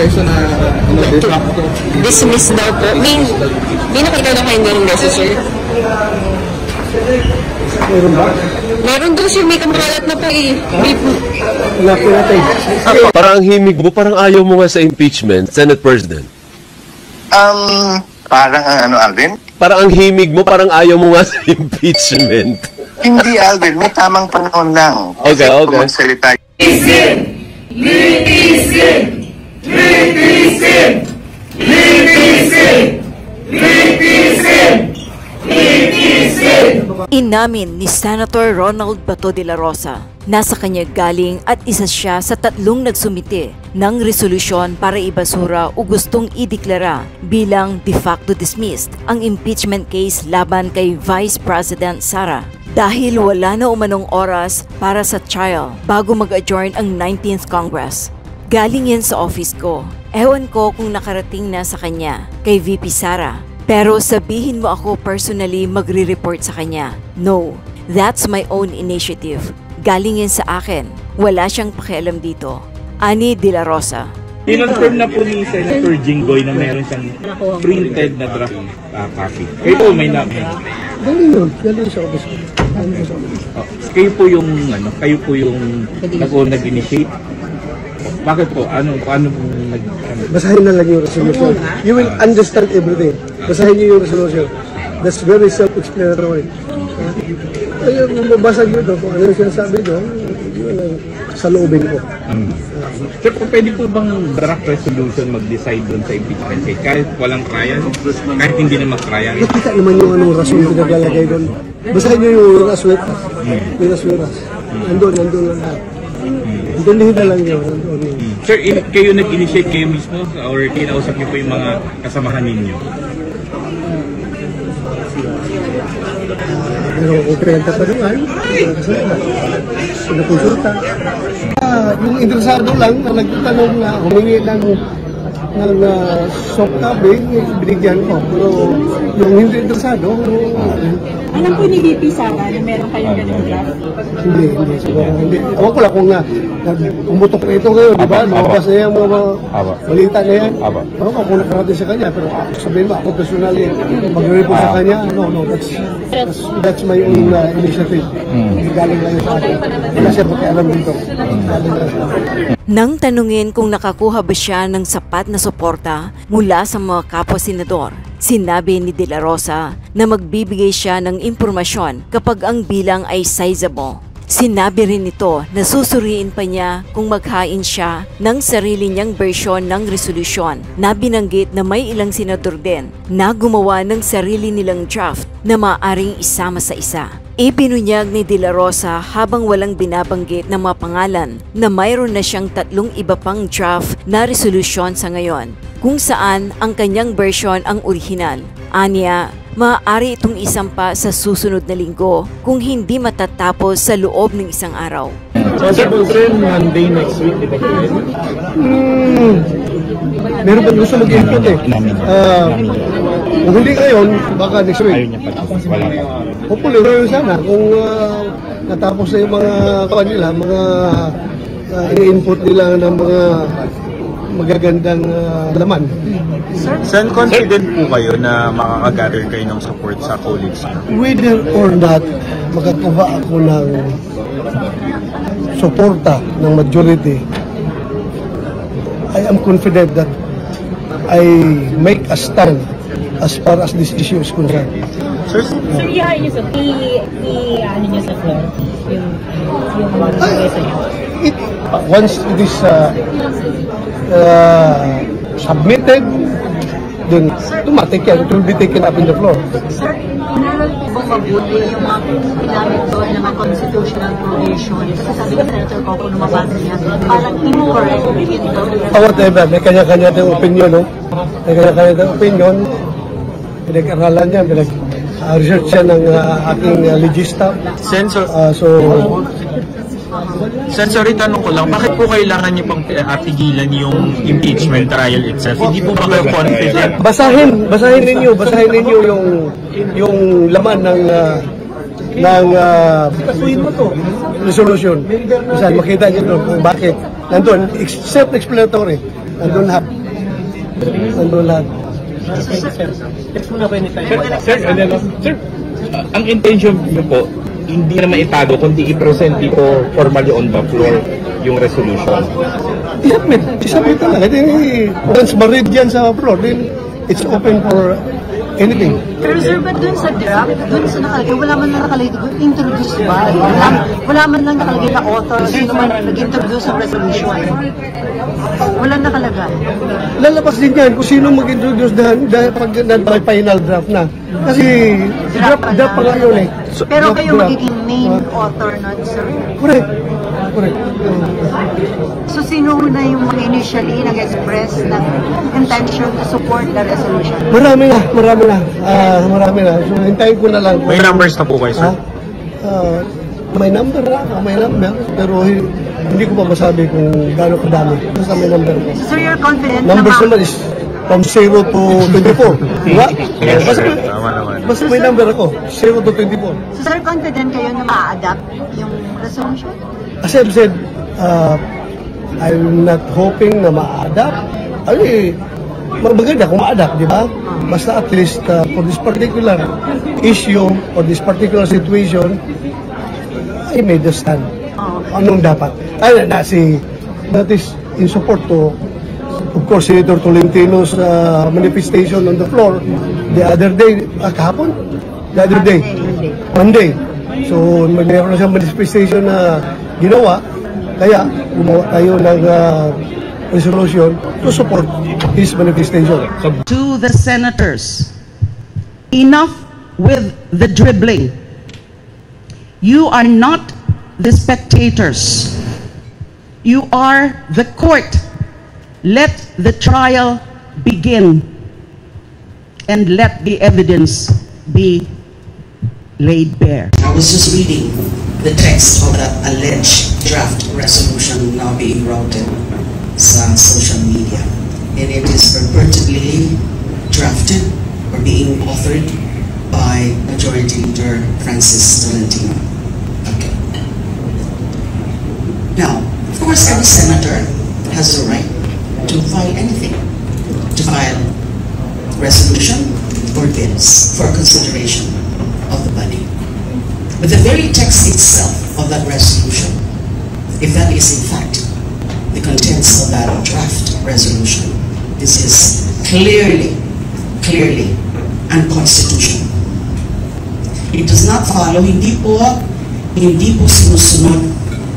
Kongreso na dismiss daw po. May nakita na kayo ng message, sir? meron ba? Meron daw, sir. May kamalat na po eh. Lapin natin. Parang ang himig mo, parang ayaw mo nga sa impeachment, Senate President. Parang ano, Alvin? Parang ang himig mo, parang ayaw mo nga sa impeachment. Hindi, Alvin. May tamang panahon lang. Okay, okay. Kung magsalita. Litisin! Litisin! Litisin! Litisin! Litisin! Litisin! Inamin ni Senator Ronald Bato de la Rosa. Nasa kanya galing at isa siya sa tatlong nagsumite ng resolusyon para ibasura o gustong ideklara bilang de facto dismissed ang impeachment case laban kay Vice President Sara. Dahil wala na umanong oras para sa trial bago mag-adjourn ang 19th Congress. Galing yan sa office ko. Ewan ko kung nakarating na sa kanya kay VP Sara. Pero sabihin mo ako personally magre-report sa kanya. No, that's my own initiative. Galing yan sa akin. Wala siyang pakialam dito. Ani de la Rosa. Kinonfirm na po ni Senator Jinggoy na meron siyang printed na draft copy. Kayo po may namin. Galing yun. Galing sa office. Kayo po yung nag-initiate. Bakit po? Paano po Basahin na lang yung resolution. You will understand everything. Basahin niyo yung resolution. That's very self-explanatory. Ayun, mababasa niyo ito kung ano yung sinasabi doon, yun ang saloobin ko. Sir, kung pwede po bang draft resolution mag-decide doon sa impeachment case? Kahit walang trial, kahit hindi na mag-trial? Nakita naman yung anong rason yung pinaglalagay doon. Basahin niyo yung aswetas. Yung aswetas. Nandun lang lahat. Nandun na lang yun. Sir, kayo nag-initiate kayo mismo or kinausap niyo po yung mga kasamahan ninyo? Pero kung pinagtatanungan, pinakonsulta. Yung interesado lang na nagtatanong na humingi ng soft copy, binigyan ko. Pero yung hindi interesado, alam po ni VP Sara na meron kayong ganun draft? Hindi. Siguro hindi. Ako ko lang kung umutok na ito ngayon, di ba? Lumabas na yung mga balita na yan. Ako kung nakarating sa kanya, pero sabihin mo, ako personally, mag-report sa kanya, no, that's my own initiative. Galing lang sa akin. Wala siya pakialam dito. Galing lang sa akin. Nang tanungin kung nakakuha ba siya ng sapat na suporta mula sa mga kapwa-senador, sinabi ni De La Rosa na magbibigay siya ng impormasyon kapag ang bilang ay sizable. Sinabi rin nito na susuriin pa niya kung maghain siya ng sarili niyang bersyon ng resolusyon na binanggit na may ilang senador din na gumawa ng sarili nilang draft na maaaring isama sa isa. Ibinunyag ni De La Rosa habang walang binabanggit na mga pangalan na mayroon na siyang tatlong iba pang draft na resolusyon sa ngayon kung saan ang kanyang version ang orihinal. Anya, maaari itong isampa sa susunod na linggo kung hindi matatapos sa loob ng isang araw. Possible sir, Monday next week, di ba? Meron pa gusto mag-input eh. Kung hindi ngayon, baka next week. Hopefully, meron sana. Kung natapos na yung mga kanila, mga input nila ng mga magagandang laman. Saan confident po kayo na makakagather kayo ng support sa colleagues? Whether or not makakuha ako ng suporta ng majority, I am confident that I make a stand as far as this issue is concerned. Sir, ihain niyo sa ano niyo sa floor? Once it is submitted, then automatic yan. It will be taken up in the floor. Sir, meron po bang mabuti yung mga pinamit doon ng mga constitutional provisions? Sabi ni Senator Coco na mabasa niya, parang incorrect ito. Whatever, may kanya-kanya tayong opinion, no? May kanya-kanya tayong opinion. Pinag-aralan niya, research siya ng aking legista. Sensory, tanong ko lang, bakit po kailangan niyo pang pigilan yung impeachment trial itself? Hindi po ba kayo confident? Basahin ninyo yung laman ng resolution. Makita niyo kung bakit. Nandun, self-explanatory. Nandun lahat. Nandun lahat. Sir, ang intention niyo po, hindi naman itago, kundi i-present dito formally on the floor yung resolution. Isabit talaga. Once ma-read yan sa floor, then it's open for anything. Pero sir, ba't dun sa draft, dun sa nakalagay, wala man lang nakalagay, introduce ba? Wala man lang nakalagay na author, sino man nag-introduce ng resolution. Wala nakalagay. Lalabas din yan kung sino mag-introduce dahil pag final draft na. Kasi draft pa nga yun eh. Pero kayo magiging main author nun, sir? Correct. So sino na yung mga initially nag-express ng intention to support the resolution? Marami na. So hintayin ko na lang. May numbers na po kayo, sir? May number pero hindi ko pa masabi kung gaano kadami. Basta may number ko. So you're confident Numbers na naman is from 0 to 24. Diba? Basta may number ako. 0 to 24. So sir, confident kayo na ma-adapt yung resolution? As I've said, I'm not hoping na ma-adapt. Ay, maganda kung ma-adapt, di ba? Basta at least for this particular issue or this particular situation, I made a stand. Anong dapat? That is in support to, of course, Senator Tolentino's manifestation on the floor the other day, kahapon? The other day? Monday. So, mayroon na siyang manifestation na ginawa, kaya gumawa tayo ng resolution to support his manifestation. To the senators, enough with the dribbling. You are not the spectators. You are the court. Let the trial begin and let the evidence be laid bare. I was just reading the text of that alleged draft resolution now being routed sa social media. And it is purportedly drafted or being authored by Majority Leader Francis Tolentino. Okay. Now, of course, every senator has the right to file anything, to file resolution or bills for consideration of the body. But the very text itself of that resolution, if that is in fact the contents of that draft resolution, this is clearly unconstitutional. It does not follow, hindi po sinusunod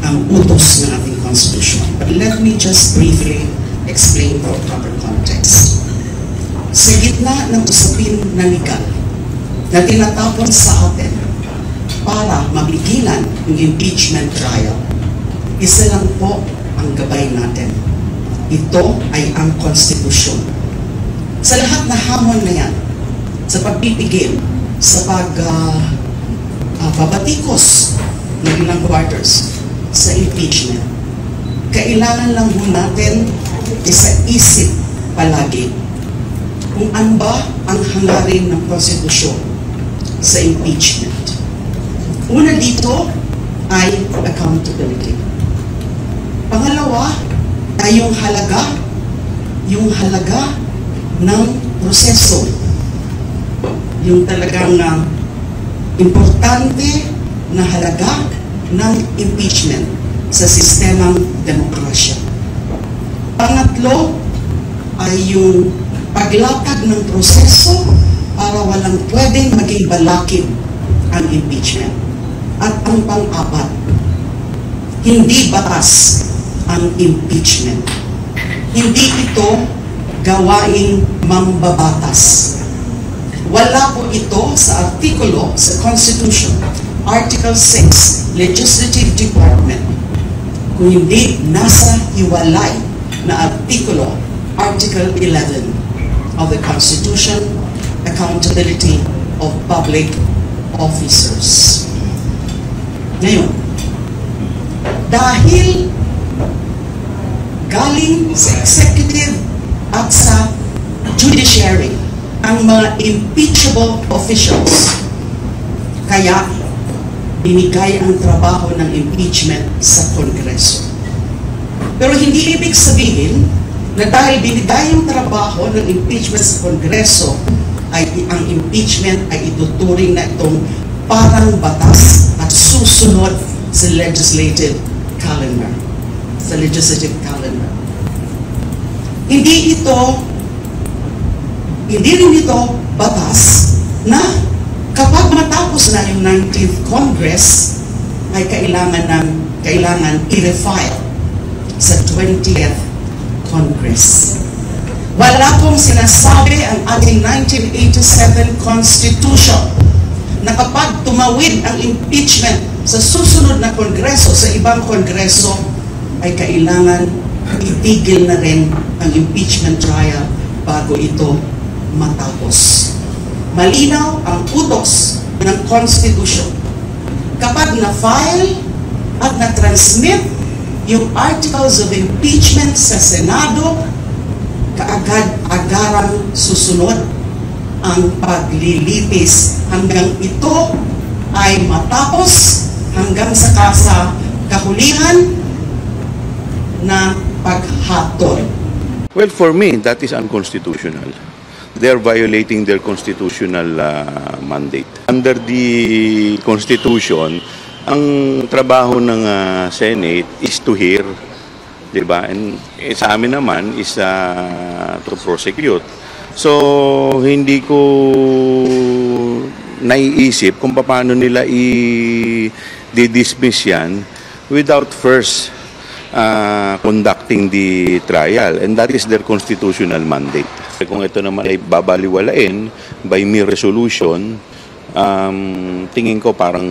ang utos ng ating Constitution. But let me just briefly explain the proper context. Sa gitna ng usapin na legal na tinatapon sa atin para mapigilan yung impeachment trial, isa lang po ang gabay natin. Ito ay ang Konstitusyon. Sa lahat na hamon na yan, sa pagpipigil, sa pabatikos ng ilang quarters sa impeachment, kailangan lang po natin isa-isip palagi kung ano ba ang hangarin ng Konstitusyon sa impeachment. Una dito ay accountability. Pangalawa ay yung halaga ng proseso. Yung talagang importante na halaga ng impeachment sa sistemang demokrasya. Pangatlo ay yung paglatag ng proseso para walang pwedeng maging balakid ang impeachment. At ang pang-apat, hindi batas ang impeachment. Hindi ito gawaing mambabatas. Wala po ito sa artikulo sa Constitution, Article 6, Legislative Department, kung hindi nasa hiwalay na artikulo, Article 11 of the Constitution, Accountability of Public Officers. Ngayon, dahil galing sa executive at sa judiciary ang mga impeachable officials, kaya binigay ang trabaho ng impeachment sa Kongreso. Pero hindi ibig sabihin na dahil binigay yung trabaho ng impeachment sa Kongreso, ay ang impeachment ay ituturing na itong parang batas at susunod sa legislative calendar. Sa legislative calendar. Hindi rin ito batas na kapag matapos na yung 19th Congress ay kailangan i-refile sa 20th Congress. Wala pong sinasabi ang ating 1987 Constitution na kapag tumawid ang impeachment sa susunod na kongreso, sa ibang kongreso, ay kailangan itigil na rin ang impeachment trial bago ito matapos. Malinaw ang utos ng Constitution. Kapag na-file at na-transmit yung articles of impeachment sa Senado, kaagad-agarang susunod ang paglilitis hanggang ito ay matapos, hanggang sa kahulihan na paghatol. Well, for me, that is unconstitutional. They are violating their constitutional mandate. Under the Constitution, ang trabaho ng Senate is to hear, diba? And sa amin naman is to prosecute. So, hindi ko naiisip kung paano nila i-dismiss yan without first conducting the trial. And that is their constitutional mandate. Kung ito naman ay babaliwalain by mere resolution, tingin ko parang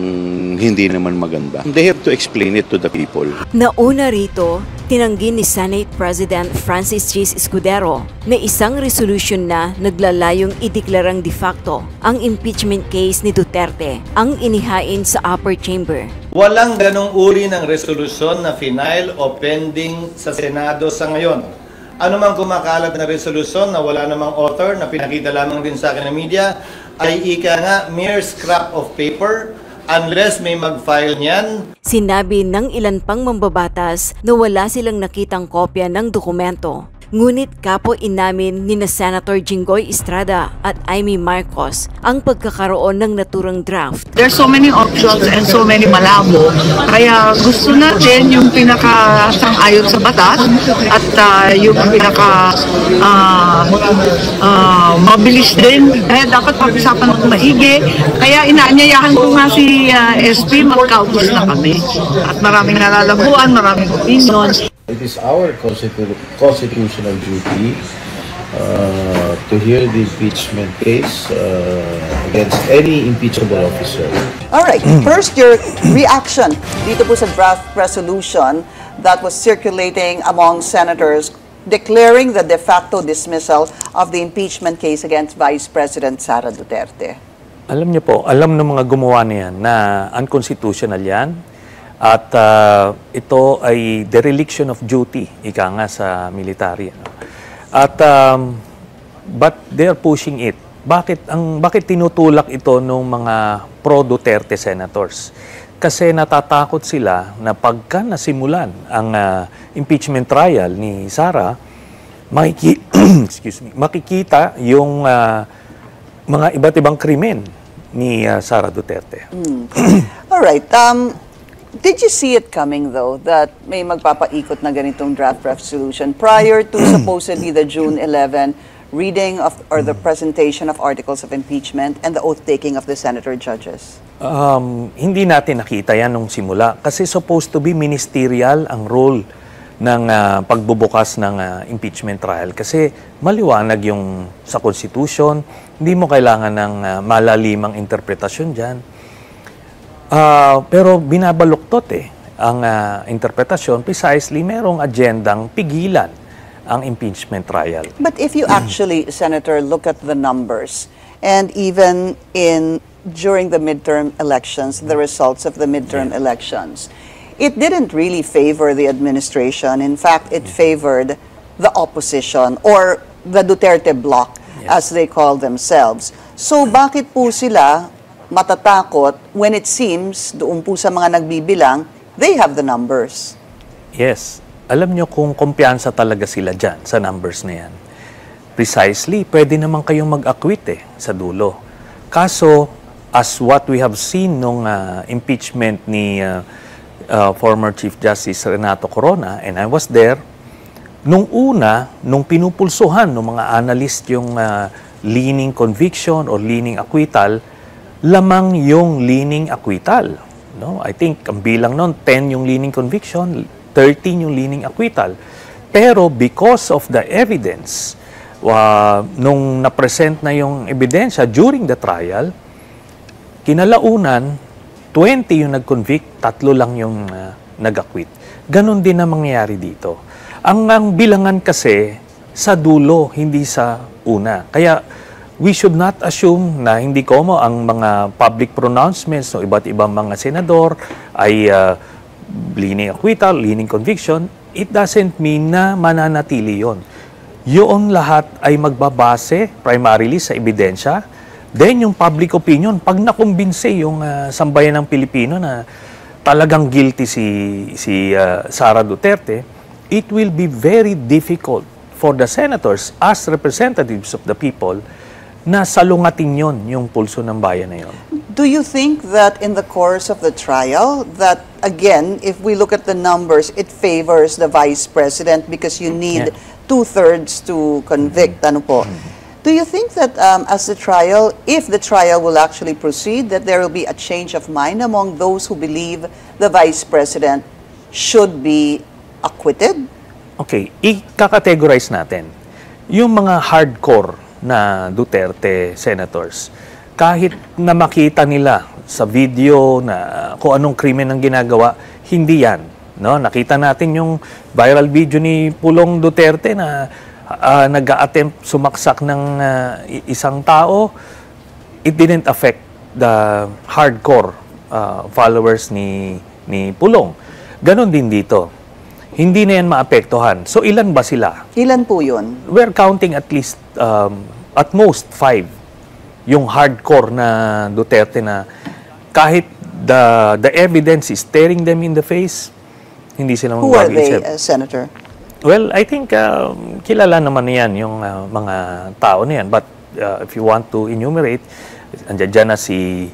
hindi naman maganda. They have to explain it to the people. Nauna rito, tinanggi ni Senate President Francis G. Escudero na isang resolution na naglalayong ideklarang de facto ang impeachment case ni Duterte ang inihain sa upper chamber. Walang ganong uri ng resolusyon na final o pending sa Senado sa ngayon. Ano mang kumakalat na resolusyon na wala namang author, na pinakita lamang din sa akin ng media, ay ika nga mere scrap of paper unless may mag-file niyan. Sinabi ng ilan pang mambabatas na wala silang nakitang kopya ng dokumento. Ngunit kapo inamin ni na Senator Jinggoy Estrada at Amy Marcos ang pagkakaroon ng naturang draft. There's so many options and so many malabo. Kaya gusto natin yung pinaka-sang-ayon sa batas at yung pinaka mabilis din. Kaya dapat pag-usapan ng maigi. Kaya inaanyayahan ko nga si SP, magkautos na kami. At maraming nalalabuan, maraming opinions. It is our constitutional duty to hear the impeachment case against any impeachable officer. All right. First, your reaction dito po sa draft resolution that was circulating among senators declaring the de facto dismissal of the impeachment case against Vice President Sara Duterte. Alam niyo po, alam ng mga gumawa niyan na unconstitutional yan. At ito ay dereliction of duty, ika nga sa military. At but they are pushing it. Bakit tinutulak ito ng mga pro-Duterte senators? Kasi natatakot sila na pagka nasimulan ang impeachment trial ni Sara, makikita yung mga iba't ibang krimen ni Sara Duterte. All right. Did you see it coming, though, that may magpapaikot na ganitong draft resolution prior to supposedly the June 11 reading of or the presentation of articles of impeachment and the oath-taking of the senator judges? Hindi natin nakita yan nung simula kasi supposed to be ministerial ang role ng pagbubukas ng impeachment trial kasi maliwanag yung sa Constitution, hindi mo kailangan ng malalimang interpretasyon dyan. Pero binabaluktot ang interpretasyon precisely merong agendang pigilan ang impeachment trial. But if you actually, Senator, look at the numbers and even during the midterm elections, the results of the midterm elections, it didn't really favor the administration. In fact, it favored the opposition or the Duterte bloc, as they call themselves. So bakit po sila matatakot when it seems, doon po sa mga nagbibilang, they have the numbers? Yes. alam nyo kung kumpiyansa talaga sila dyan sa numbers na yan. Precisely, pwede naman kayong mag-acquit sa dulo. Kaso, as what we have seen nung impeachment ni former Chief Justice Renato Corona, and I was there, nung pinupulsuhan ng mga analyst yung leaning conviction or leaning acquittal, lamang yung leaning acquittal. No? I think ang bilang nun, 10 yung leaning conviction, 13 yung leaning acquittal. Pero because of the evidence, nung na-present na yung ebidensya during the trial, kinalaunan, 20 yung nag-convict, 3 lang yung nag-acquit. Ganon din ang mangyayari dito. Ang bilangan kasi sa dulo, hindi sa una. Kaya we should not assume na hindi komo ang mga public pronouncements ng iba't ibang mga senador ay leaning acquittal, leaning conviction. It doesn't mean na mananatili yon. Yun lahat ay magbabase primarily sa ebidensya. Then yung public opinion, pag nakumbinse yung sambayan ng Pilipino na talagang guilty si Sara Duterte, it will be very difficult for the senators as representatives of the people na salungatin yon yung pulso ng bayan na yon. Do you think that in the course of the trial, that again, if we look at the numbers, it favors the Vice President because you need 2/3 to convict? Ano po? Do you think that as the trial, if the trial will actually proceed, that there will be a change of mind among those who believe the Vice President should be acquitted? Okay, i-categorize natin. Yung mga hardcore na Duterte senators, kahit na makita nila sa video na kung anong krimen ang ginagawa, hindi yan. No? Nakita natin yung viral video ni Pulong Duterte na nag-a-attempt sumaksak ng isang tao. It didn't affect the hardcore followers ni Pulong. Ganon din dito. Hindi na yan maapektuhan. So, ilan ba sila? Ilan po yun? We're counting at least, at most 5. Yung hardcore na Duterte na kahit the evidence is staring them in the face, hindi sila Who are they, Senator? Well, I think kilala naman yan yung mga tao na yan. But if you want to enumerate, andyan na si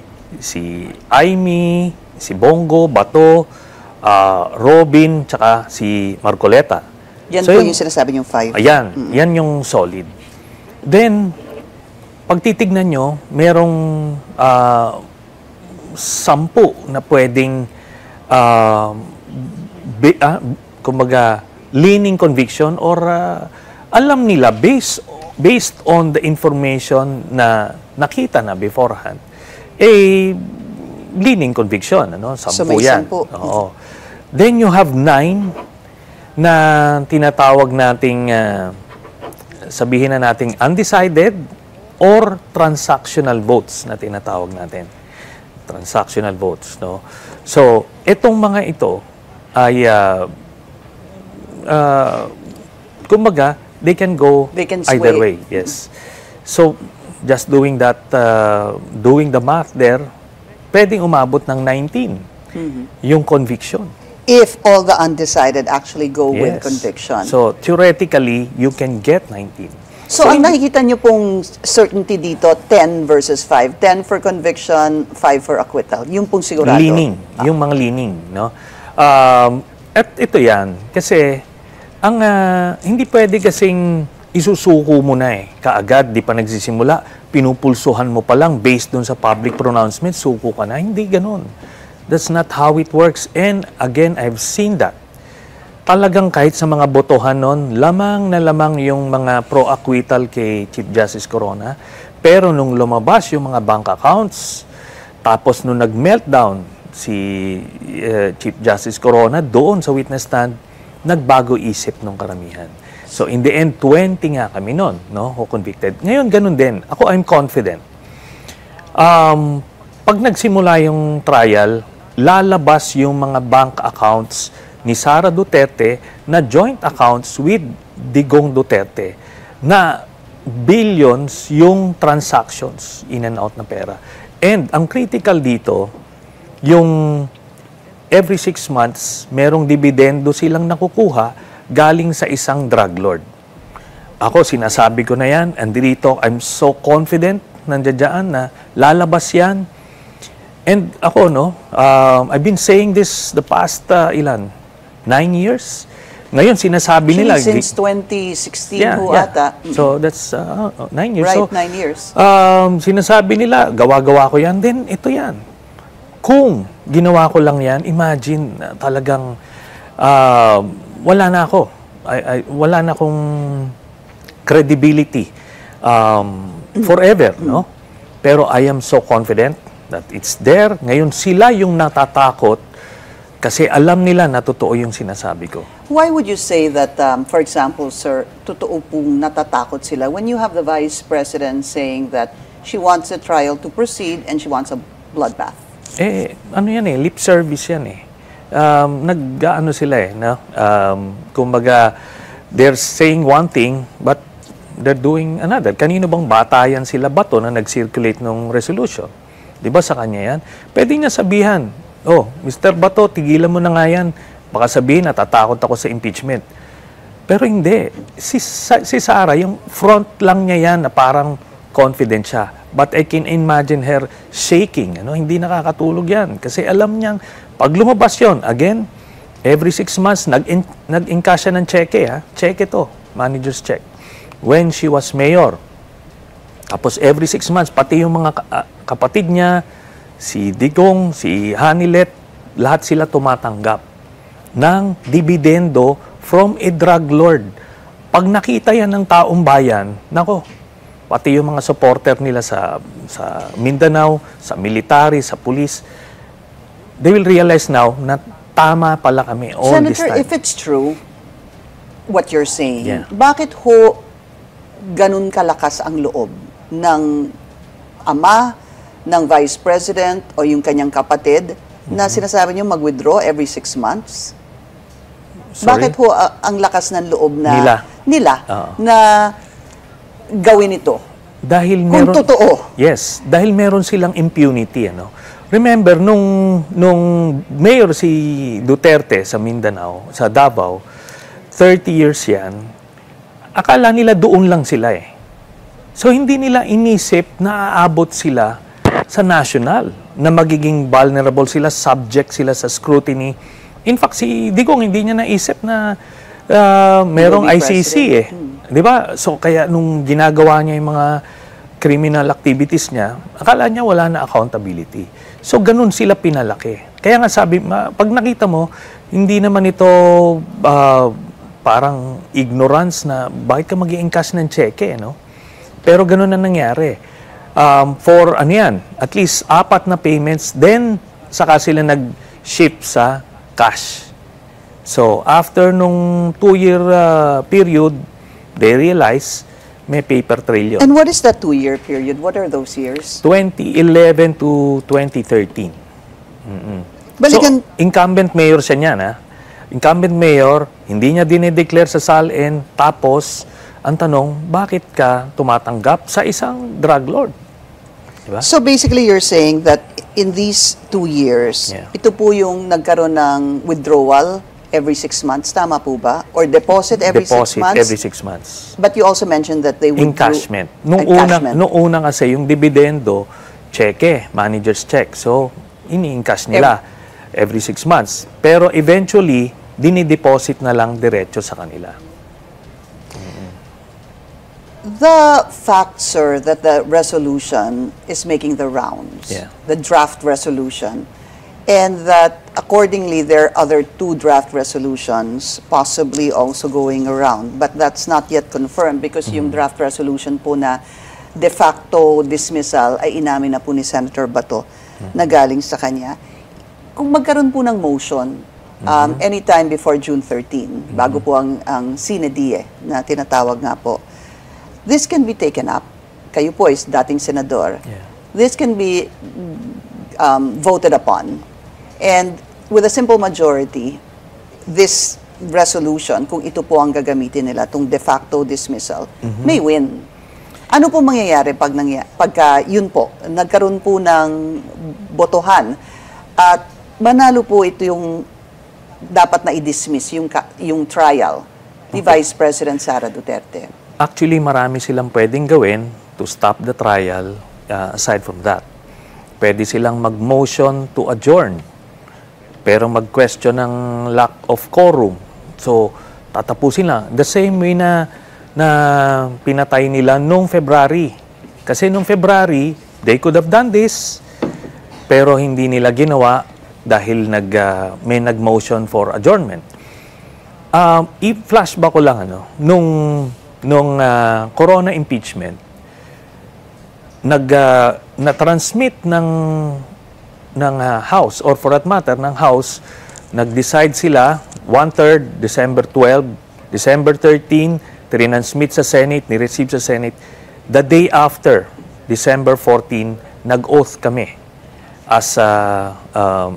Aimee, si Bongo, Bato, Robin, tsaka si Marcoleta. Yan so, po yung sinasabi niyong 5. Ayan, yan yung solid. Then, pag titignan nyo, merong 10 na pwedeng kumbaga, leaning conviction or alam nila based on the information na nakita na beforehand, leaning conviction, ano? 10 so, yan. Oo. Then you have 9 na tinatawag nating sabihin na nating undecided or transactional votes na tinatawag natin. Transactional votes, no? So, itong mga ito ay kumbaga, they can go either way. Yes. So, just doing that, doing the math there, pwedeng umabot ng 19 yung conviction. If all the undecided actually go with conviction. So, theoretically, you can get 19. So, ang nakikita nyo pong certainty dito, 10 versus 5. 10 for conviction, 5 for acquittal. Yung pong sigurado. Leaning. Yung mga leaning, no? At ito yan. Kasi, hindi pwede kasing isusuko mo na kaagad, di pa nagsisimula, pinupulsuhan mo pa lang based dun sa public pronouncement, suko ka na. Hindi ganun. That's not how it works. And again, I've seen that. Talagang kahit sa mga botohan nun, lamang na lamang yung mga pro-acquittal kay Chief Justice Corona. Pero nung lumabas yung mga bank accounts, tapos nung nag-meltdown si Chief Justice Corona doon sa witness stand, nagbago isip ng karamihan. So in the end, 20 nga kami nun, no, who convicted. Ngayon, ganun din. Ako, I'm confident. Pag nagsimula yung trial, lalabas yung mga bank accounts ni Sara Duterte na joint accounts with Digong Duterte na billions yung transactions in and out na pera. And ang critical dito, yung every 6 months, merong dividendo silang nakukuha galing sa isang drug lord. Ako, sinasabi ko na yan, and dito, I'm so confident, nandiyan na lalabas yan. And ako, no, I've been saying this the past, 9 years? Ngayon, sinasabi nila... Since 2016 ata. So, that's 9 years. Right, so, 9 years. Sinasabi nila, gawa-gawa ko yan, then ito yan. Kung ginawa ko lang yan, imagine, talagang wala na ako. Wala na akong credibility forever, no? Pero I am so confident that it's there. Ngayon, sila yung natatakot kasi alam nila na totoo yung sinasabi ko. Why would you say that, for example, sir, totoo pong natatakot sila when you have the Vice President saying that she wants the trial to proceed and she wants a bloodbath? Ano yan lip service yan nag-ano sila no? Kumbaga, they're saying one thing, but they're doing another. Kanino bang batayan sila bato na nag-circulate ng resolution? Di ba sa kanya yan? Pwede niya sabihan, oh, Mr. Bato, tigilan mo na nga yan. Baka sabihin, natatakot ako sa impeachment. Pero hindi. Si Sara, yung front lang niya yan na parang confident siya. But I can imagine her shaking. Hindi nakakatulog yan. Kasi alam niyang, pag lumabas yun, again, every 6 months, nag-encash siya ng cheque. Cheque to, manager's check. When she was mayor. Tapos every 6 months, pati yung mga kapatid niya, si Digong, si Hanilet, lahat sila tumatanggap ng dividendo from a drug lord. Pag nakita yan ng taong bayan, nako, pati yung mga supporter nila sa Mindanao, sa military, sa police, they will realize now na tama pala kami all this time. Senator, if it's true, what you're saying, bakit ho ganun kalakas ang loob ng ama, ng Vice President o yung kanyang kapatid na sinasabi niyo mag-withdraw every 6 months? Sorry? Bakit ho ang lakas ng loob na nila na gawin ito? Dahil kung totoo. Yes, dahil meron silang impunity. Remember, nung mayor si Duterte sa Mindanao, sa Davao, 30 years yan, akala nila doon lang sila So, hindi nila inisip na aabot sila sa national, na magiging vulnerable sila, subject sila sa scrutiny. In fact, si Digong hindi niya naisip na merong ICC Di ba? So, kaya nung ginagawa niya yung mga criminal activities niya, akala niya wala na accountability. So, ganun sila pinalaki. Kaya nga sabi, pag nakita mo, hindi naman ito parang ignorance na bakit ka mag-i-encash ng cheque, Pero ganun na nangyari. For at least 4 na payments, then saka sila nag-ship sa cash. So, after nung 2-year period, they realize may paper trail yun. And what is that 2-year period? What are those years? 2011 to 2013. Balikan. So, incumbent mayor siya niyan, Incumbent mayor, hindi niya dinideclare sa SALN, tapos, ang tanong, bakit ka tumatanggap sa isang drug lord? Diba? So basically, you're saying that in these 2 years, ito po yung nagkaroon ng withdrawal every 6 months, tama po ba? Or deposit every 6 months? Deposit every 6 months. But you also mentioned that they withdrew... Encashment. Nung una kasi, yung dividendo, cheque, manager's check. So, ini-encash nila every 6 months. Pero eventually, dinideposit na lang diretso sa kanila. The fact, sir, that the resolution is making the rounds, the draft resolution, and that accordingly there are other 2 draft resolutions possibly also going around, but that's not yet confirmed because yung draft resolution po na de facto dismissal ay inamin na po ni Senator Bato na galing sa kanya. Kung magkaroon po ng motion anytime before June 13, bago po ang sine die na tinatawag nga po, this can be taken up. Kayo po is dating senador. This can be voted upon. And with a simple majority, this resolution, kung ito po ang gagamitin nila, itong de facto dismissal, may win. Ano po mangyayari pagka yun po, nagkaroon po ng botohan at manalo po ito yung dapat na i-dismiss, yung trial ni Vice President Sara Duterte? Actually, marami silang pwedeng gawin to stop the trial aside from that. Pwede silang mag-motion to adjourn, pero mag-question ng lack of quorum. So, tatapusin lang. The same way na pinatay nila noong February. Kasi noong February, they could have done this, pero hindi nila ginawa dahil may nag-motion for adjournment. I-flashback ko lang, nung corona impeachment, na-transmit ng House, or for that matter, ng House, nag-decide sila, 1/3, December 12, December 13, tinansmit sa Senate, ni-receive sa Senate. The day after, December 14, nag-oath kami as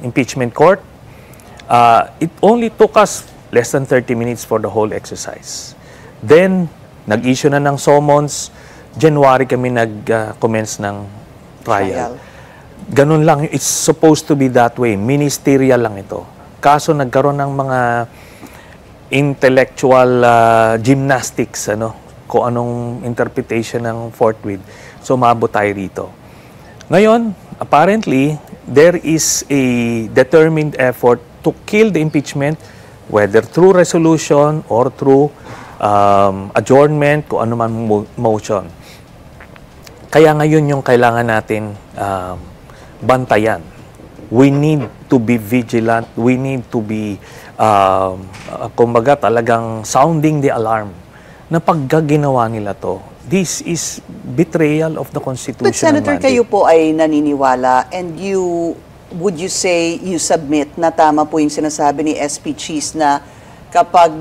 impeachment court. It only took us less than 30 minutes for the whole exercise. Then, nag-issue na ng summons. January kami nag-commence ng trial. Ganun lang. It's supposed to be that way. Ministerial lang ito. Kaso nagkaroon ng mga intellectual gymnastics, kung anong interpretation ng forthwith. So, maabot tayo rito. Ngayon, apparently, there is a determined effort to kill the impeachment, whether through resolution or through adjournment, kung ano man motion. Kaya ngayon yung kailangan natin bantayan. We need to be vigilant. We need to be, kumbaga talagang sounding the alarm na pagka ginawa nila to, this is betrayal of the Constitution. But Senator, kayo po ay naniniwala, and would you say you submit na tama po yung sinasabi ni SP Cheese na kapag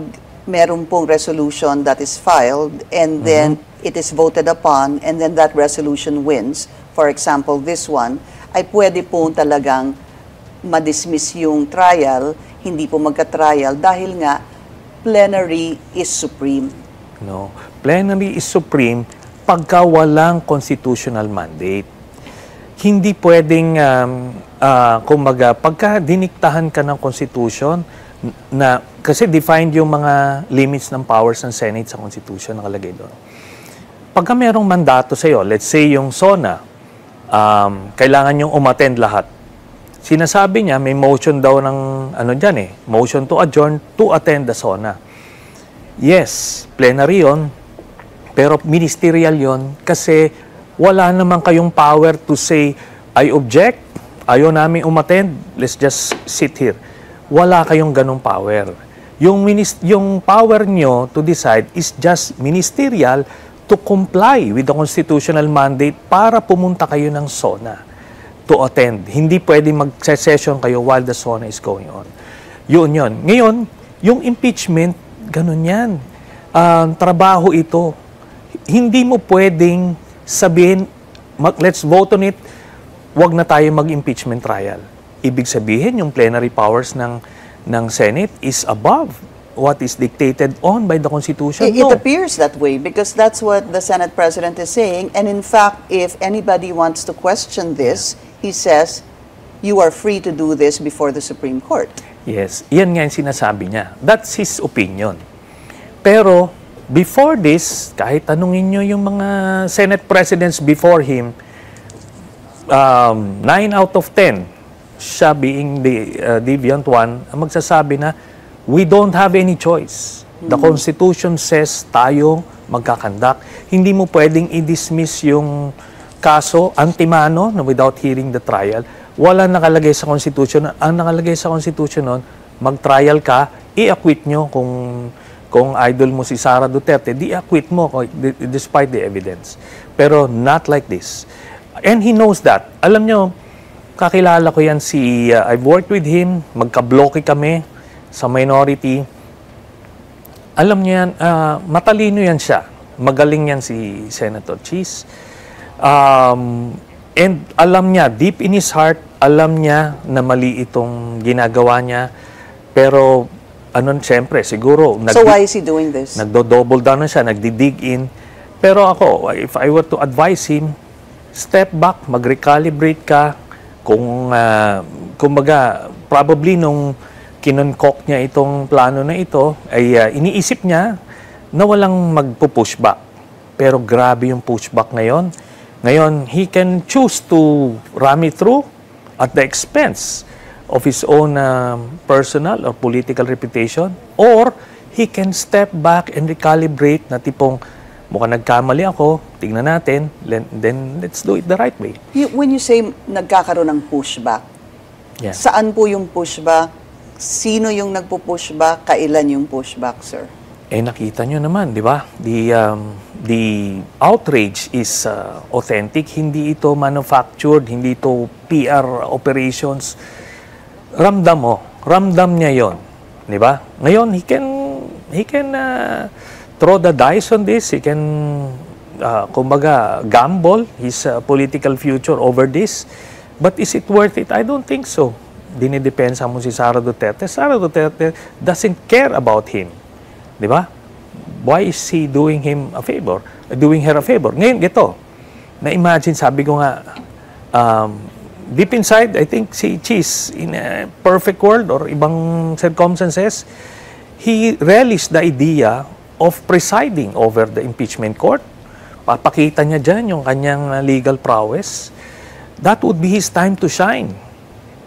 meron pong resolution that is filed and then it is voted upon and then that resolution wins, for example, this one, ay pwede po talagang madismiss yung trial, hindi po magka-trial dahil nga plenary is supreme. No. Plenary is supreme pagka walang constitutional mandate. Hindi pwedeng, kumbaga, pagka diniktahan ka ng Constitution, kasi defined yung mga limits ng powers ng Senate sa Constitution, nakalagay doon. Pagka merong mandato sa'yo, let's say yung SONA, kailangan yung umattend lahat. Sinasabi niya, may motion daw ng, motion to adjourn to attend the SONA. Yes, plenary yun, pero ministerial yun kasi wala naman kayong power to say, I object, ayaw namin umattend, let's just sit here. Wala kayong ganong power. Yung power nyo to decide is just ministerial to comply with the constitutional mandate para pumunta kayo ng SONA to attend. Hindi pwede mag-session kayo while the SONA is going on. Yun. Ngayon, yung impeachment, ganun yan. Trabaho ito. Hindi mo pwedeng sabihin, let's vote on it, wag na tayo mag-impeachment trial. Ibig sabihin, yung plenary powers ng Senate is above what is dictated on by the Constitution. It appears that way because that's what the Senate President is saying. And in fact, if anybody wants to question this, he says, you are free to do this before the Supreme Court. Yes, yan nga yung sinasabi niya. That's his opinion. Pero before this, kahit tanungin nyo yung mga Senate Presidents before him, 9 out of 10, siya being the deviant one, magsasabi na, we don't have any choice. The Constitution says tayo magkakandak. Hindi mo pwedeng i-dismiss yung kaso antimano na without hearing the trial. Wala nakalagay sa Constitution. Ang nakalagay sa Constitution nun, mag-trial ka, i-acquit nyo kung idol mo si Sara Duterte, di-acquit mo despite the evidence. Pero not like this. And he knows that. Alam nyo, kakilala ko yan I've worked with him, magka-bloke kami sa minority. Alam niyo yan, matalino yan siya. Magaling yan si Senator Cheese. And alam niya, deep in his heart, alam niya na mali itong ginagawa niya. Pero, siyempre, siguro... So why is he doing this? Nagdo-double down na siya, nagdi-dig in. Pero ako, if I were to advise him, step back, mag-recalibrate ka. Kumbaga, probably nung kinonkok niya itong plano na ito, ay iniisip niya na walang magpo-pushback. Pero grabe yung pushback ngayon. Ngayon, he can choose to ram it through at the expense of his own personal or political reputation, or he can step back and recalibrate na tipong, mukhang nagkamali ako, tignan natin, then let's do it the right way. When you say nagkakaroon ng pushback, saan po yung pushback? Sino yung nagpo-pushback? Kailan yung pushback, sir? Nakita nyo naman, di ba? The outrage is authentic. Hindi ito manufactured, hindi ito PR operations. Ramdam mo. Ramdam niya yon, di ba? Ngayon, he can throw the dice on this. He can, kumbaga, gamble his political future over this. But is it worth it? I don't think so. Dinidepensa mo si Sara Duterte. Sara Duterte doesn't care about him. Di ba? Why is he doing him a favor? Doing her a favor? Ngayon, ito. Na-imagine, sabi ko nga, deep inside, I think si Cheese, in a perfect world or ibang circumstances, he relished the idea of presiding over the impeachment court. Papakita niya dyan yung kanyang legal prowess. That would be his time to shine.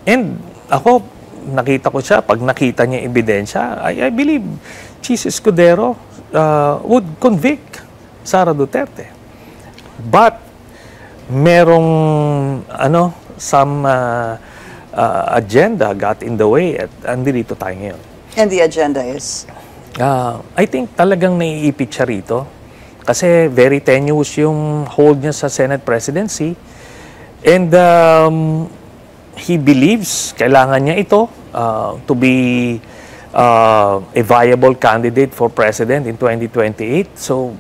And ako, nakita ko siya, pag nakita niya ebidensya, I believe Cheese Escudero would convict Sara Duterte. But, merong, some agenda got in the way at andito tayo ngayon. And the agenda is? I think talagang naiipit siya rito. Kasi very tenuous yung hold niya sa Senate presidency. And, he believes kailangan niya ito to be a viable candidate for president in 2028. So,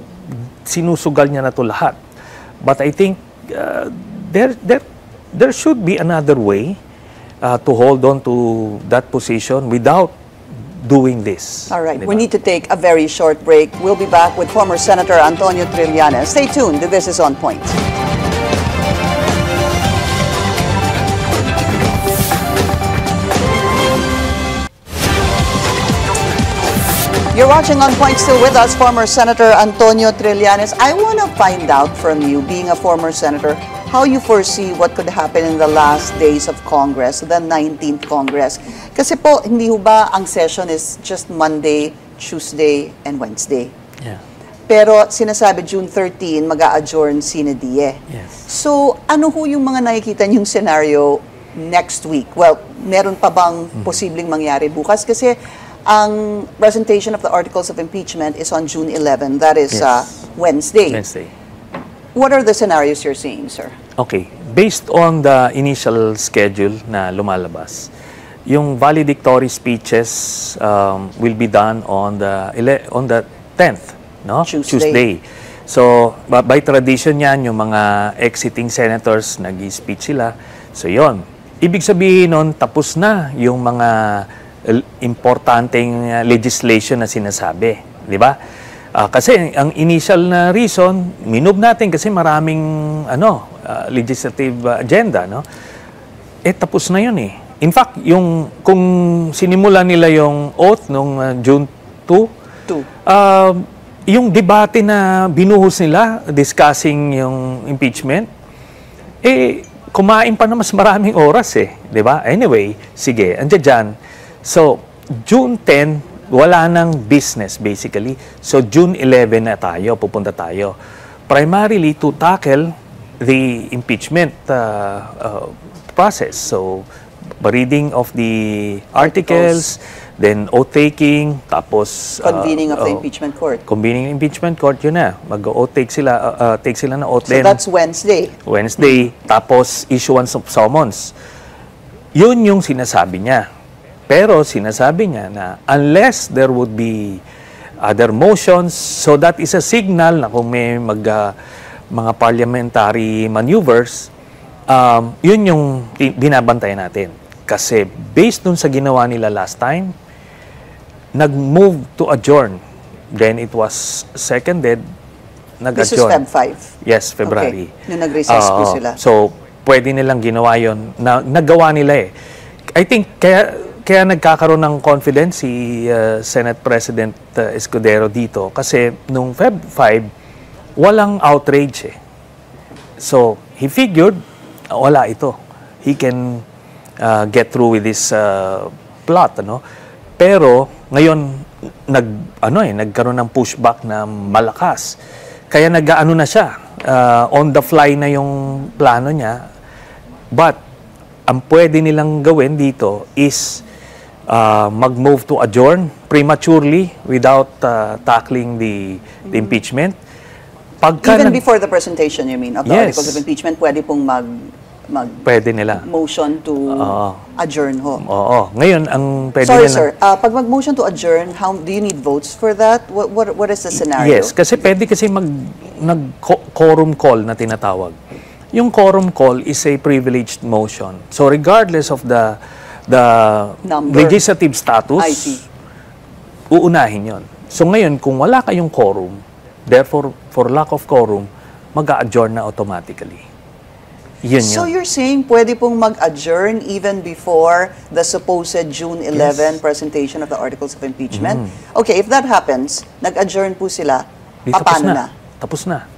sinusugal niya na ito lahat. But I think there should be another way to hold on to that position without doing this. All right. Diba? We need to take a very short break. We'll be back with former Senator Antonio Trillanes. Stay tuned. This is On Point. You're watching On Point, still with us, former Senator Antonio Trillanes. I want to find out from you, being a former senator, how you foresee what could happen in the last days of Congress, the 19th Congress. Kasi po, hindi ho ba ang session is just Monday, Tuesday, and Wednesday? Yeah. Pero sinasabi June 13, mag-a-adjourn sine die. Yes. So, ano ho yung mga nakikita niyong scenario next week? Well, meron pa bang posibleng mangyari bukas? Kasi ang presentation of the articles of impeachment is on June 11. That is Wednesday. What are the scenarios you're seeing, sir? Okay. Based on the initial schedule na lumalabas, yung valedictory speeches will be done on the 10th, no? Tuesday. So, by tradition yan, yung mga exiting senators, nag-speech sila. So, yon. Ibig sabihin nun, tapos na yung mga importanteng legislation na sinasabi, di ba? Kasi ang initial na reason, minob natin kasi maraming legislative agenda, no? Tapos na yun eh. In fact, kung sinimula nila yung oath nung June 2, yung debate na binuhos nila discussing yung impeachment, kumain pa na mas maraming oras eh, di ba? Anyway, sige, andiyan dyan. So, June 10, wala nang business basically. So, June 11 na tayo, pupunta tayo. Primarily to tackle the impeachment process. So, reading of the articles, then oath-taking, tapos convening of the impeachment court. Convening impeachment court, yun na. Mag-oath take sila na oath. So, that's Wednesday. Wednesday, tapos issuance of summons. Yun yung sinasabi niya. Pero sinasabi niya na unless there would be other motions, so that is a signal na kung may mga parliamentary maneuvers, yun yung binabantayan natin. Kasi based dun sa ginawa nila last time, nag-move to adjourn. Then it was seconded, nag-adjourn. This is Feb 5? Yes, February. Okay. Nung nag-recess po sila. So, pwede nilang ginawa yun. Nagawa nila eh. I think, kaya kaya nagkakaroon ng confidence si Senate President Escudero dito kasi nung Feb 5, walang outrage eh. So, he figured, wala ito. He can get through with this plot, ano? Pero ngayon nagkaroon ng pushback na malakas. Kaya nag-aano na siya, on the fly na yung plano niya. But ang pwede nilang gawin dito is mag-move to adjourn prematurely without tackling the impeachment. Even before the presentation, you mean, of the articles of impeachment, pwede pong pwede nila. Motion to adjourn ho. Oo. Ngayon, ang pwede Sorry, nila... sir. Pag mag-motion to adjourn, do you need votes for that? What is the scenario? Yes, kasi pwede kasi nag-quorum call na tinatawag. Yung quorum call is a privileged motion. So regardless of the legislative status, uunahin yon. So ngayon, kung wala kayong quorum, therefore, for lack of quorum, mag-a-adjourn na automatically. So you're saying pwede pong mag-adjourn even before the supposed June 11 presentation of the articles of impeachment? Okay, if that happens, nag-adjourn po sila, paano na? Tapos na.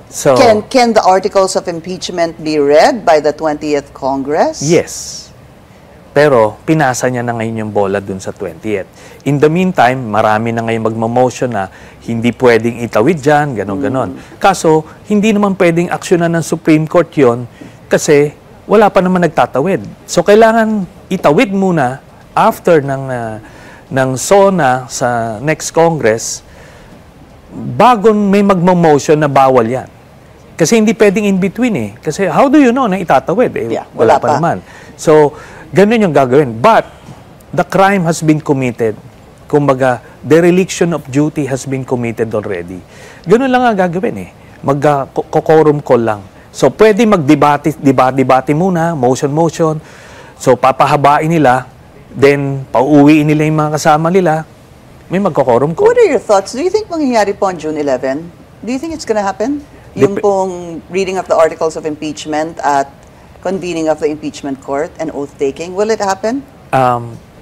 So, can the articles of impeachment be read by the 20th Congress? Yes. Pero pinasa niya na ngayon yung bola dun sa 20th. In the meantime, marami na ngayon magmamotion na hindi pwedeng itawid dyan, ganon-ganon. Kaso, hindi naman pwedeng aksyonan ng Supreme Court yon kasi wala pa naman nagtatawid. So, kailangan itawid muna after ng SONA sa next Congress bago may magmamotion na bawal yan. Kasi hindi pwedeng in between eh. Kasi how do you know na itatawid? Eh, wala pa naman. So, ganun yung gagawin. But, the crime has been committed. Kumbaga, dereliction of duty has been committed already. Ganun lang ang gagawin eh. Mag-quorum call lang. So, pwede mag-debate muna, motion. So, papahabain nila, then, pauuwiin nila yung mga kasama nila, may mag-quorum call. What are your thoughts? Do you think mangyayari po on June 11? Do you think it's gonna happen? Yung pong reading of the articles of impeachment at convening of the impeachment court and oath-taking, will it happen?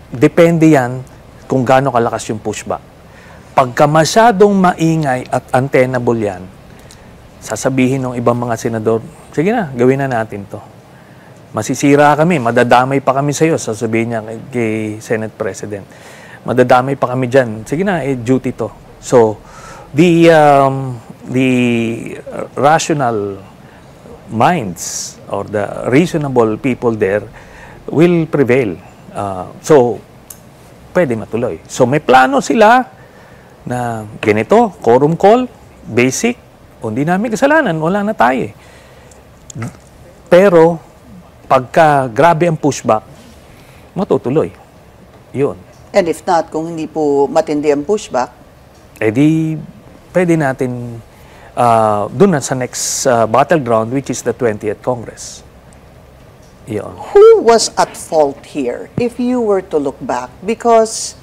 Depende yan kung gaano kalakas yung pushback. Pagka masyadong maingay at untenable yan, sasabihin ng ibang mga senador, sige na, gawin na natin to. Masisira kami, madadamay pa kami sa iyo, sasabihin niya kay Senate President. Madadamay pa kami dyan. Sige na, duty to. So, the rational minds or the reasonable people there will prevail. So, pwede matuloy. So, may plano sila na ganito, quorum call, basic, hindi namin kasalanan, wala na tayo. Pero, pagka grabe ang pushback, matutuloy. Yun. And if not, kung hindi po matindi ang pushback, di pwede natin doon na sa next battleground, which is the 20th Congress. Yun. Who was at fault here, if you were to look back? Because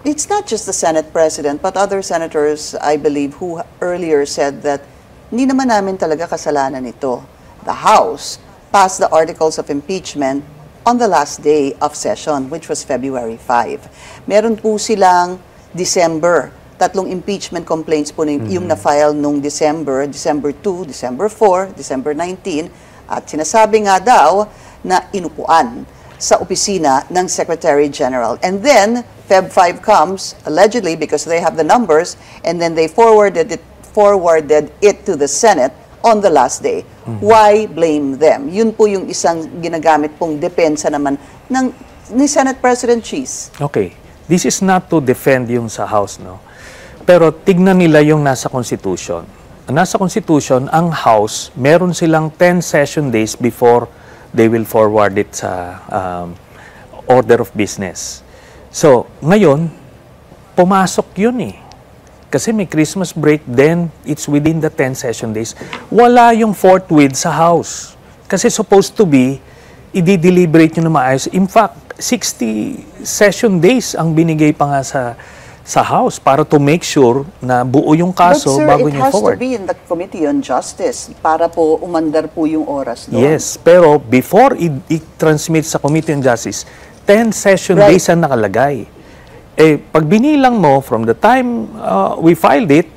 it's not just the Senate President, but other senators, I believe, who earlier said that hindi naman namin talaga kasalanan ito. The House passed the articles of impeachment on the last day of session, which was February 5. Meron po silang December, 3 impeachment complaints po yung na-file nung December 2, December 4, December 19, at sinasabi nga daw na inupuan sa opisina ng Secretary General. And then, Feb 5 comes, allegedly, because they have the numbers, and then they forwarded it to the Senate on the last day. Why blame them? Yun po yung isang ginagamit pong depensa naman ni Senate President Cheese. Okay. This is not to defend yung sa House, no? Pero tignan nila yung nasa Constitution. Nasa Constitution, ang House, meron silang 10 session days before they will forward it sa order of business. So, ngayon, pumasok yun eh. Kasi may Christmas break, then it's within the 10 session days. Wala yung forthwith sa House. Kasi supposed to be, i-deliberate nyo na maayos. In fact, 60 session days ang binigay pa nga sa House para to make sure na buo yung kaso bago nyo forward. But sir, it has to be in the Committee on Justice para po umandar po yung oras doon. Yes, pero before i-transmit sa Committee on Justice, 10 session days ang nakalagay. Eh, pag binilang mo from the time we filed it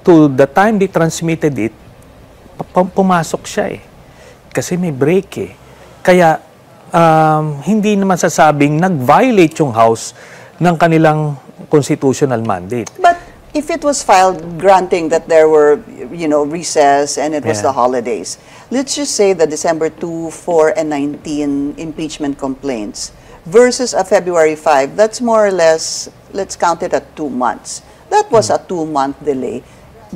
to the time they transmitted it, pumasok siya eh. Kasi may break eh. Kaya, hindi naman sasabing nag-violate yung House ng kanilang constitutional mandate. But if it was filed granting that there were, recess and it was the holidays, let's just say the December 2, 4, and 19 impeachment complaints versus a February 5, that's more or less, let's count it at 2 months. That was a 2-month delay.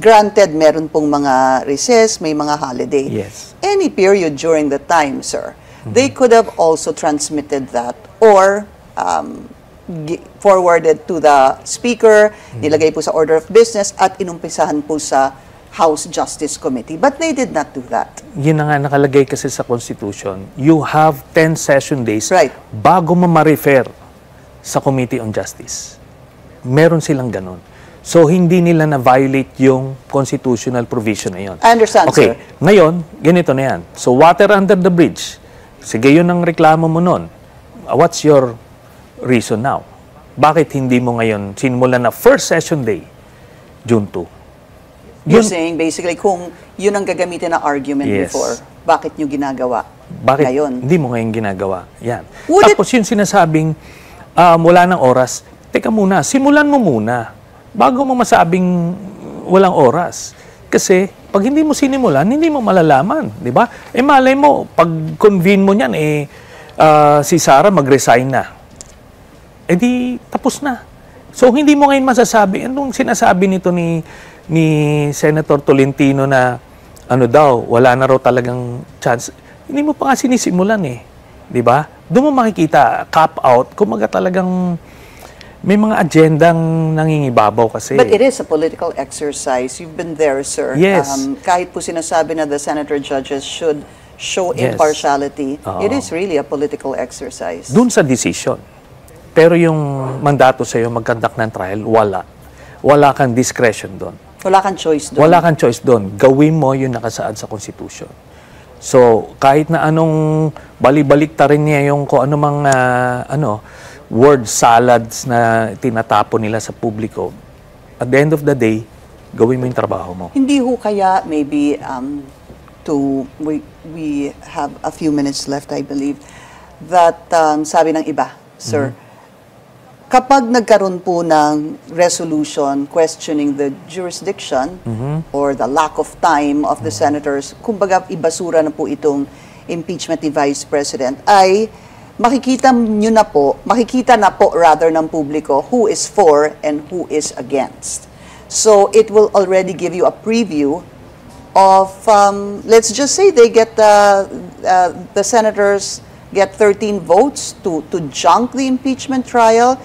Granted, meron pong mga recess, may mga holiday. Yes. Any period during the time, sir, they could have also transmitted that or forwarded to the Speaker, nilagay po sa order of business at inumpisahan po sa House Justice Committee. But they did not do that. Yun na nga nakalagay kasi sa Constitution. You have 10 session days bago mo ma-refer sa Committee on Justice. Meron silang ganun. So, hindi nila na-violate yung constitutional provision na yun. I understand, okay. sir. Ngayon, ganito na yan. So, water under the bridge. Sige, yun ang reklamo mo nun. What's your reason now? Bakit hindi mo ngayon sinimulan na first session day, June 2? You're saying basically kung yun ang gagamitin na argument before, bakit nyo ginagawa ngayon? Hindi mo ngayon ginagawa? Yan. Tapos yung sinasabing wala ng oras, teka muna, simulan mo muna bago mo masabing walang oras. Kasi pag hindi mo sinimulan, hindi mo malalaman, di ba? Eh malay mo, pag convene mo niyan, si Sara mag-resign na. Eh di, tapos na. So, hindi mo ngayon masasabi, anong sinasabi nito ni Senator Tolentino na, wala na raw talagang chance. Hindi mo pa nga sinisimulan eh. Di ba? Doon mo makikita, cap out, kumaga talagang may mga agendang nangingibabaw kasi. But it is a political exercise. You've been there, sir. Yes. Kahit po sinasabi na the senator judges should show impartiality, it is really a political exercise. Doon sa decision. Pero yung mandato sa'yo mag-conduct ng trial, wala. Wala kang discretion doon. Wala kang choice doon. Wala kang choice doon. Gawin mo yung nakasaad sa Constitution. So, kahit na anong balik-balik ta rin niya yung kung anumang word salads na tinatapon nila sa publiko, at the end of the day, gawin mo yung trabaho mo. Hindi ho kaya maybe we have a few minutes left, I believe, that sabi ng iba, sir, kapag nagkaroon po ng resolution questioning the jurisdiction or the lack of time of the senators, kumbaga ibasura na po itong impeachment ni Vice President, ay makikita na po rather ng publiko who is for and who is against. So it will already give you a preview of, let's just say they get the senators get 13 votes to junk the impeachment trial.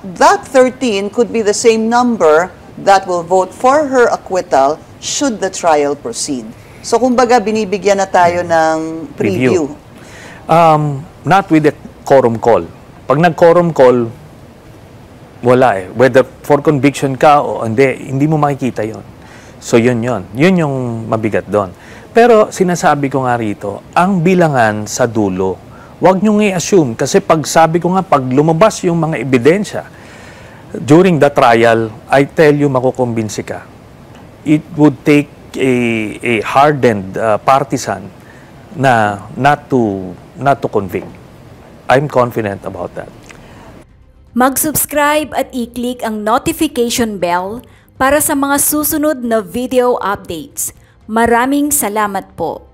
That 13 could be the same number that will vote for her acquittal should the trial proceed. So kumbaga binibigyan na tayo ng preview. Not with the quorum call. Pag nag-quorum call, wala eh. Whether for conviction ka o hindi mo makikita yon. So yun. Yun yung mabigat doon. Pero sinasabi ko nga rito, ang bilangan sa dulo, huwag nyo i-assume. Kasi pag sabi ko nga, pag lumabas yung mga ebidensya during the trial, I tell you, makukumbinsi ka. It would take a hardened partisan na not to convict. I'm confident about that. Mag-subscribe at i-click ang notification bell para sa mga susunod na video updates. Maraming salamat po.